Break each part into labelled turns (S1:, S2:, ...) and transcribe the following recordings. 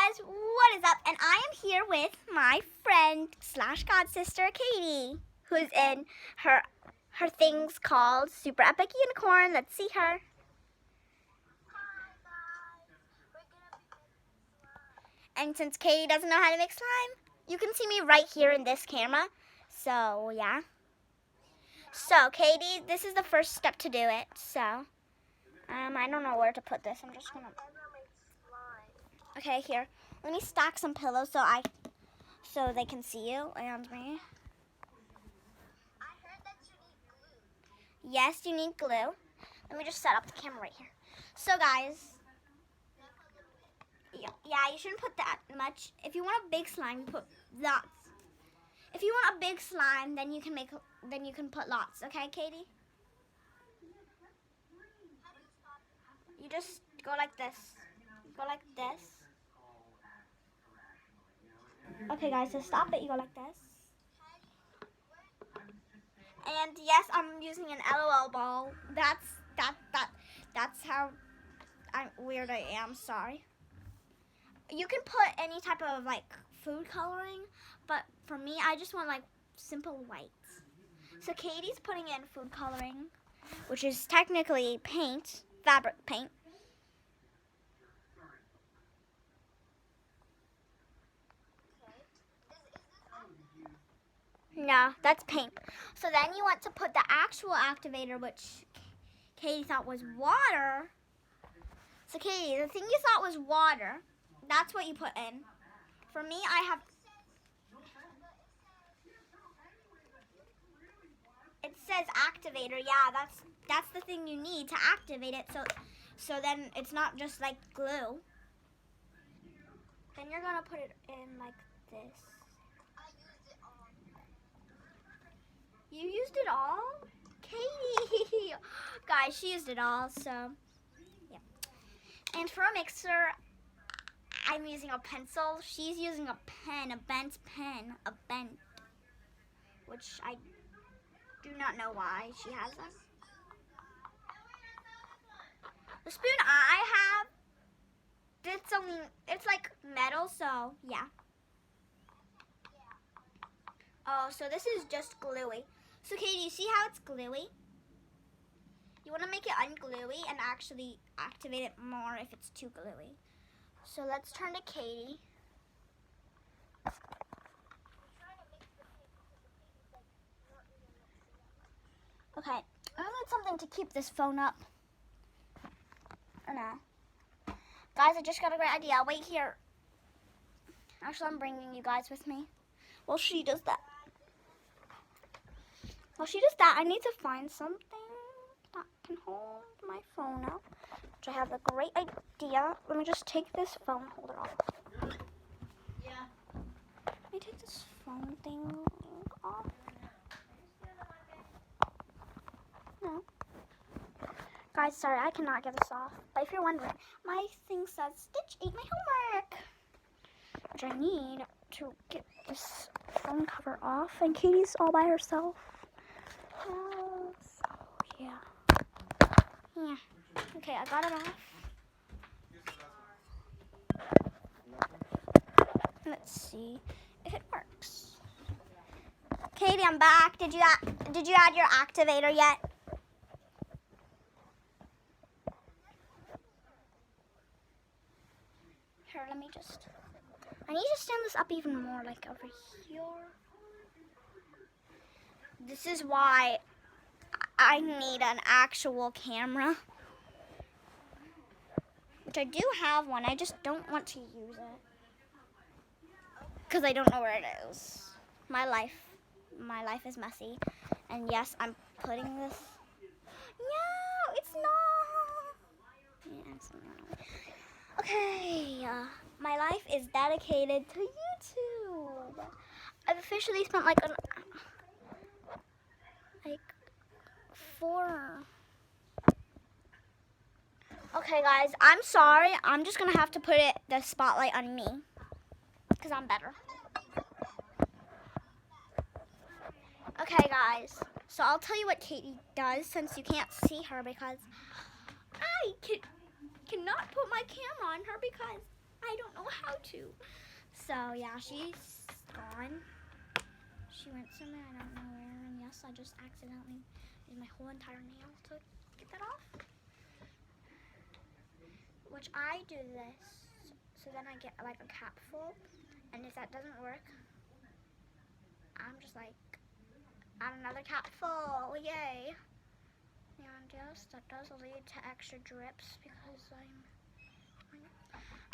S1: guys, what is up? And I am here with my friend slash god sister Katie, who's in her things called Super Epic Unicorn. Let's see her. And since Katie doesn't know how to make slime, you can see me right here in this camera. So yeah. So Katie, this is the first step to do it. So I don't know where to put this. I'm just gonna. Okay, here. Let me stack some pillows so they can see you and me. I heard that you need glue. Yes, you need glue. Let me just set up the camera right here. So guys, yeah, you shouldn't put that much. If you want a big slime, put lots. If you want a big slime, then you can put lots. Okay, Katie? You just go like this. Go like this. Okay, guys, so stop it. You go like this. And yes, I'm using an LOL ball. That's how weird I am. Sorry. You can put any type of like food coloring, but for me, I just want like simple whites. So Katie's putting in food coloring, which is technically paint, fabric paint. No, that's paint. So then you want to put the actual activator, which Katie thought was water. So Katie, the thing you thought was water, that's what you put in. For me, I have... It says activator. Yeah, that's the thing you need to activate it. So then it's not just like glue. Then you're gonna put it in like this. You used it all? Katie! Guys, she used it all, so yeah. And for a mixer, I'm using a pencil. She's using a pen, a bent pen, which I do not know why she has them. The spoon I have, it's like metal, so yeah. Oh, so this is just gluey. So Katie, you see how it's gluey? You want to make it ungluey and actually activate it more if it's too gluey. So let's turn to Katie. Okay, I need something to keep this phone up. Oh no. Guys, I just got a great idea. Wait here. Actually, I'm bringing you guys with me. While she does that. I need to find something that can hold my phone up. Which I have a great idea. Let me just take this phone holder off.
S2: Yeah.
S1: Let me take this phone thing off. No. Guys, sorry, I cannot get this off. But if you're wondering, my thing says Stitch ate my homework. Which I need to get this phone cover off. And Katie's all by herself. So, yeah. Yeah. Okay, I got it off. Let's see if it works. Katie, I'm back. Did you add your activator yet? Here, let me just... I need to stand this up even more, like over here. This is why I need an actual camera. Which I do have one, I just don't want to use it. Because I don't know where it is. My life is messy. And yes, I'm putting this... No, it's not. Yeah, it's not. Okay, my life is dedicated to YouTube. I've officially spent like 4. Okay, guys, I'm sorry. I'm just gonna have to put the spotlight on me because I'm better. Okay, guys. So I'll tell you what Katie does since you can't see her because I cannot put my camera on her because I don't know how to. So yeah, she's gone. She went somewhere, I don't know where, and yes, I just accidentally used my whole entire nail to get that off. Which I do this, so then I get like a cap full, and if that doesn't work, I'm just like, add another cap full, yay. And yes, that does lead to extra drips because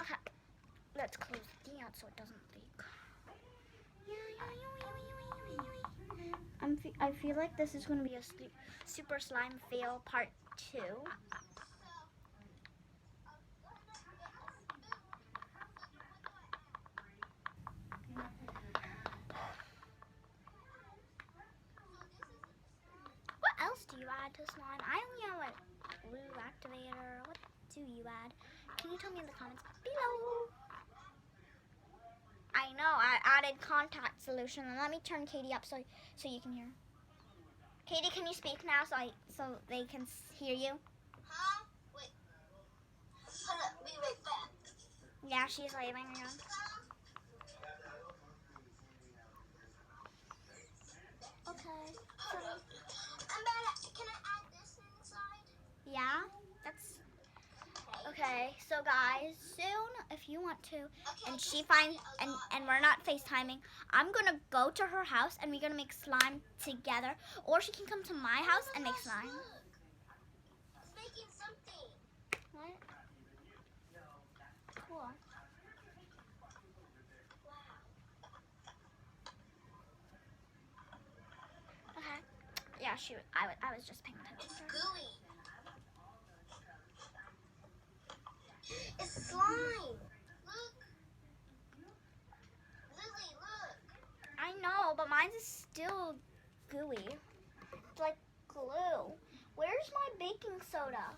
S1: okay, let's close the out so it doesn't leak. I feel like this is going to be a super slime fail part 2. What else do you add to slime? I only know like glue activator. What do you add? Can you tell me in the comments below? I know I added contact solution, and let me turn Katie up so you can hear. Katie, can you speak now so they can hear you?
S2: Huh? Wait. Be right back.
S1: Yeah, she's leaving again. Okay. So,
S2: Can I add this inside?
S1: yeah, that's okay. So guys, soon if you want to, and she finds and we're not FaceTiming, I'm gonna go to her house and we're gonna make slime together, or she can come to my house and make slime.
S2: It's making something.
S1: What? Cool. Okay. Yeah, shoot. I was just paying attention.
S2: It's gooey. It's slime. Look. Lily, look.
S1: I know, but mine is still gooey. It's like glue. Where's my baking soda?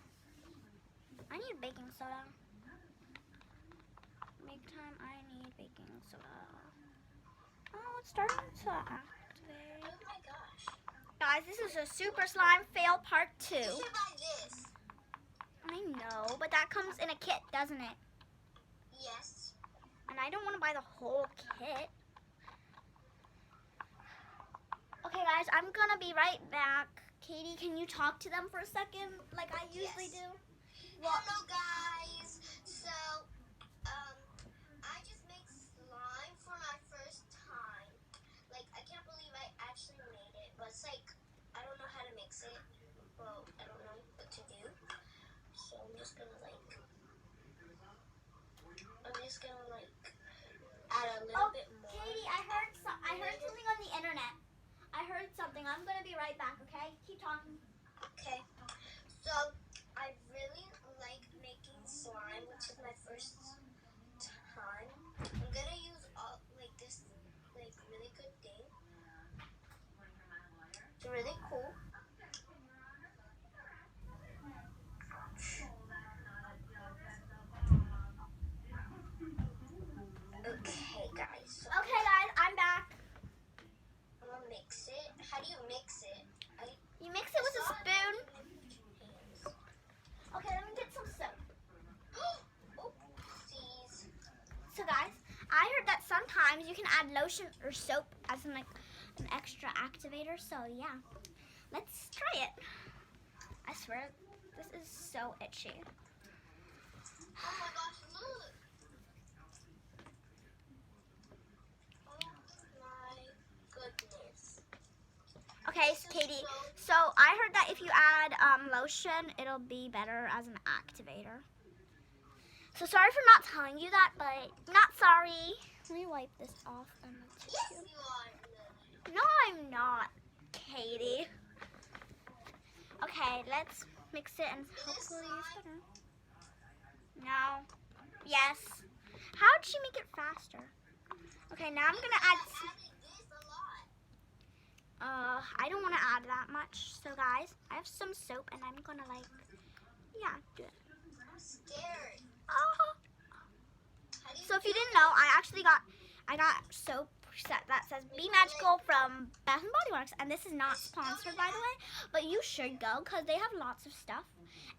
S1: I need baking soda. Make time, I need baking soda. Oh, it's starting to activate.
S2: Oh my gosh.
S1: Guys, this is a super slime fail part 2.
S2: You should buy this.
S1: I know, but that comes in a kit, doesn't it?
S2: Yes.
S1: And I don't want to buy the whole kit. Okay, guys, I'm going to be right back. Katie, can you talk to them for a second like I usually
S2: Yes.
S1: do?
S2: Hello guys. So, I just made slime for my first time. Like, I can't believe I actually made it, but it's like, I don't know how to mix it. Well, I don't know what to do. So I'm just gonna like, add a little bit more.
S1: Katie, I heard something on the internet. I heard something. I'm going to be right back, okay? Keep talking.
S2: Okay. So, I really like making slime, which is my first time. I'm gonna use this really good thing. It's really cool. Okay, guys.
S1: Okay, guys, I'm back.
S2: I'm gonna mix it. How do you mix it?
S1: You mix it with a spoon. Okay, let me get some soap.
S2: Oopsies.
S1: So, guys, I heard that sometimes you can add lotion or soap as an extra activator. So, yeah, let's try it. I swear, this is so itchy.
S2: Oh my gosh, look. Oh my goodness.
S1: Okay, so Katie, so I heard that if you add lotion, it'll be better as an activator. So sorry for not telling you that, but not sorry. Let me wipe this off on the tissue.
S2: Yes, you are, Lily.
S1: No, I'm not, Katie. Okay, let's mix it and hopefully it's better. No. Yes. How'd she make it faster? Okay, now I'm gonna add.
S2: Adding this a lot.
S1: I don't want to add that much. So guys, I have some soap and I'm gonna do it.
S2: I'm scared. How do you
S1: So if you
S2: do
S1: didn't know, I got soap that says Be Magical from Bath and Body Works, and this is not sponsored by the way, but you should go because they have lots of stuff,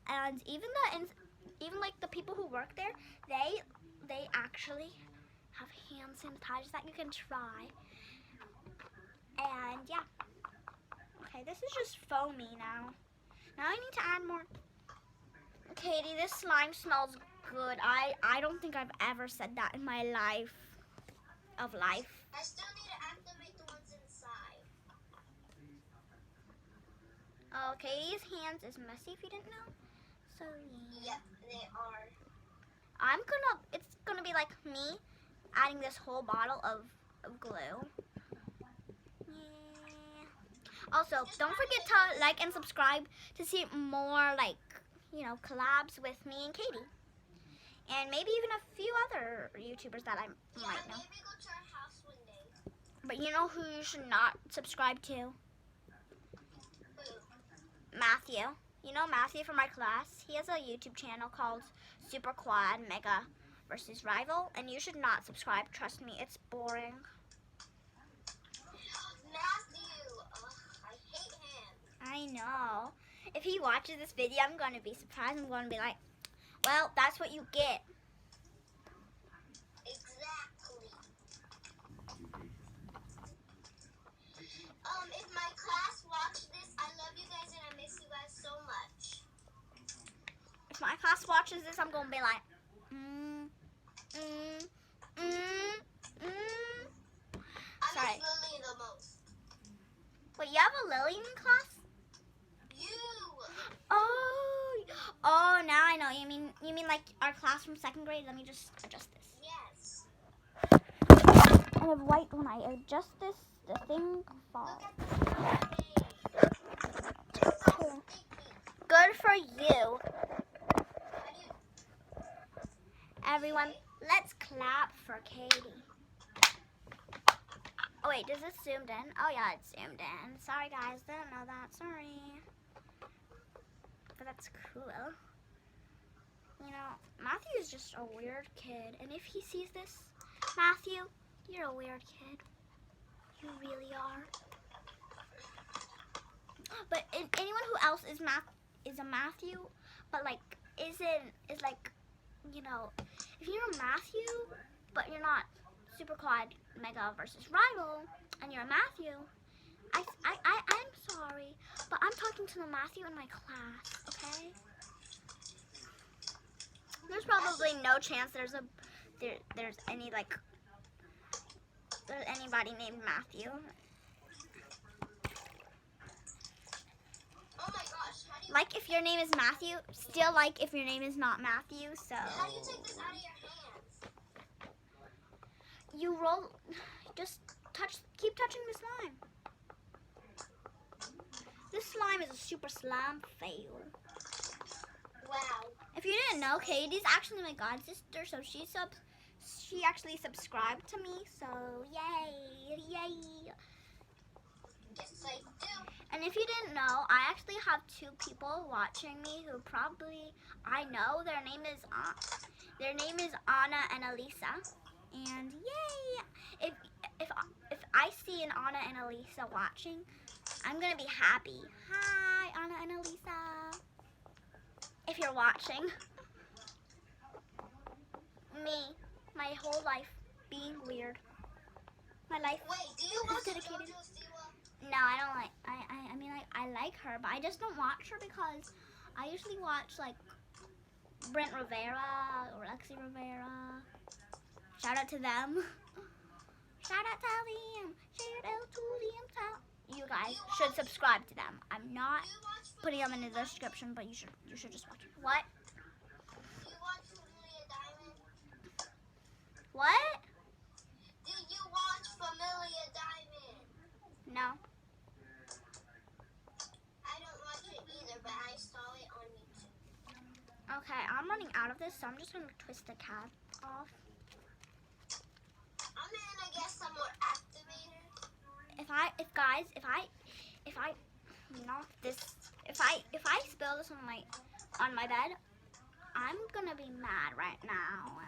S1: and even like the people who work there, they actually have hand sanitizers that you can try. And yeah. Okay, this is just foamy now. Now I need to add more. Katie, this slime smells good. I don't think I've ever said that in my life. Of life.
S2: I still need to activate the ones inside.
S1: Oh, Katie's hands is messy if you didn't know. So yeah.
S2: Yep, they are.
S1: It's gonna be like me adding this whole bottle of glue. Yeah. Also, don't forget to like and subscribe to see more like, collabs with me and Katie. And maybe even a few other YouTubers that I might know.
S2: Maybe go to our house one day.
S1: But you know who you should not subscribe to?
S2: Who?
S1: Matthew. You know Matthew from my class? He has a YouTube channel called Super Quad Mega versus Rival, and you should not subscribe. Trust me, it's boring.
S2: Matthew! Ugh, I hate him.
S1: I know. If he watches this video, I'm going to be surprised. I'm going to be like, well, that's what you get.
S2: Exactly. If my class watched this, I love you guys and I miss you guys so much.
S1: If my class watches this, I'm going to be like,
S2: I
S1: Sorry.
S2: miss Lily the most.
S1: Wait, you have a Lily in class?
S2: You!
S1: Oh, now I know. You mean like our class from 2nd grade? Let me just adjust this.
S2: Yes.
S1: I have white when I adjust this, the thing falls.
S2: Look at the It's so sticky.
S1: Good for you.
S2: How do you...
S1: Everyone, let's clap for Katie. Oh wait, does this zoomed in? Oh yeah, it's zoomed in. Sorry guys, didn't know that. Sorry. But that's cool. You know, Matthew is just a weird kid. And if he sees this, Matthew, you're a weird kid. You really are. But anyone who else is a Matthew, but like is like, if you're a Matthew, but you're not Super Quad Mega versus Rival, and you're a Matthew, I'm sorry, but I'm talking to the Matthew in my class, okay? There's probably no chance there's anybody named Matthew.
S2: Oh my gosh, how do you...
S1: Like if your name is Matthew, still like if your name is not Matthew, so.
S2: How do you take this out of your hands?
S1: You roll, just keep touching the slime. This slime is a super slime fail.
S2: Wow.
S1: If you didn't know, Katie's actually my god sister, so she actually subscribed to me, so yay.
S2: Yes, I do.
S1: And if you didn't know, I actually have 2 people watching me who probably I know. Their name is Anna and Elisa. And yay! If I see an Anna and Elisa watching, I'm gonna be happy. Hi, Anna and Elisa. If you're watching. Me, my whole life being weird. My life.
S2: Wait, do you watch
S1: dedicated.
S2: JoJo Siwa?
S1: No, I don't like. I mean, like, I like her, but I just don't watch her because I usually watch like Brent Rivera or Lexi Rivera. Shout out to them. Shout out to them. Shout out to them. You guys should subscribe to them. I'm not
S2: Do you watch
S1: putting them in the description, but you should just watch it. What?
S2: Do you watch Familia Diamond?
S1: What?
S2: Do you watch Familia Diamond?
S1: No.
S2: I don't watch it either, but I saw it on YouTube.
S1: Okay, I'm running out of this, so I'm just gonna twist the cap off.
S2: I'm gonna get some more activator.
S1: If I spill this on my bed, I'm gonna be mad right now.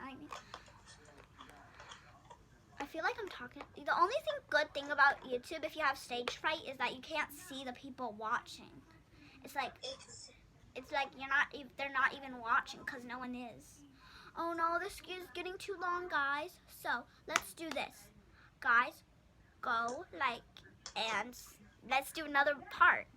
S1: I feel like I'm talking. The only good thing about YouTube, if you have stage fright, is that you can't see the people watching. It's like
S2: It's
S1: they're not even watching because no one is. Oh no, this is getting too long, guys. So let's do this. Guys, go like and let's do another part.